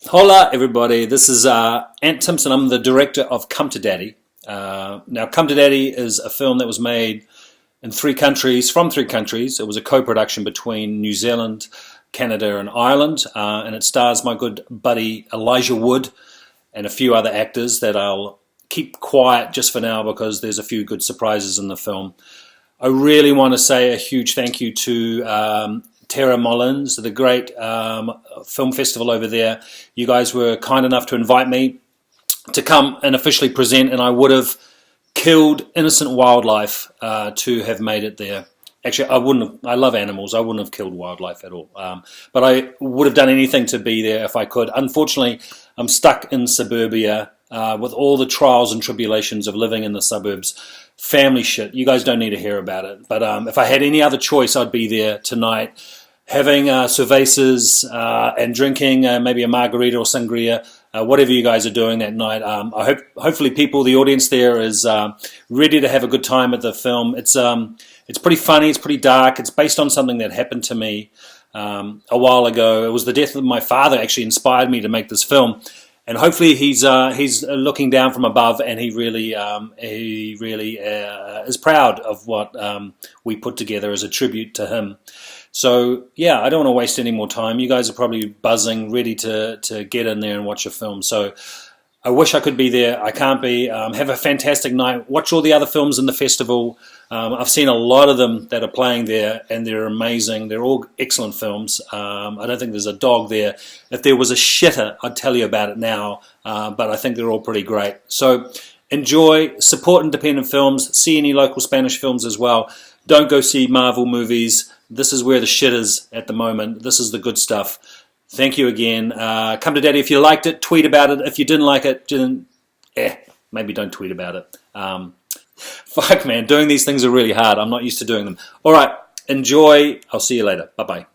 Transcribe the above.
Hola everybody, this is Ant Timpson. I'm the director of Come to Daddy. Now Come to Daddy is a film that was made in three countries, from three countries. It was a co-production between New Zealand, Canada and Ireland, and it stars my good buddy Elijah Wood and a few other actors that I'll keep quiet just for now because there's a few good surprises in the film. I really want to say a huge thank you to Terra Mullins, the great film festival over there. You guys were kind enough to invite me to come and officially present, and I would have killed innocent wildlife to have made it there. Actually, I wouldn't have, I love animals. I wouldn't have killed wildlife at all. But I would have done anything to be there if I could. Unfortunately, I'm stuck in suburbia with all the trials and tribulations of living in the suburbs. Family shit. You guys don't need to hear about it. But if I had any other choice, I'd be there tonight, having cervezas and drinking maybe a margarita or sangria, whatever you guys are doing that night. Hopefully people, the audience there is ready to have a good time at the film. It's pretty funny, it's pretty dark. It's based on something that happened to me a while ago. It was the death of my father actually inspired me to make this film. And hopefully he's looking down from above, and he really is proud of what we put together as a tribute to him. So yeah, I don't want to waste any more time. You guys are probably buzzing, ready to get in there and watch a film. So I wish I could be there. I can't be. Have a fantastic night. Watch all the other films in the festival. I've seen a lot of them that are playing there, and they're amazing. They're all excellent films. I don't think there's a dog there. If there was a shitter, I'd tell you about it now. But I think they're all pretty great. So enjoy, support independent films, see any local Spanish films as well. Don't go see Marvel movies. This is where the shit is at the moment. This is the good stuff. Thank you again. Come to Daddy if you liked it. Tweet about it. If you didn't like it, maybe don't tweet about it. Fuck, man. Doing these things are really hard. I'm not used to doing them. All right. Enjoy. I'll see you later. Bye-bye.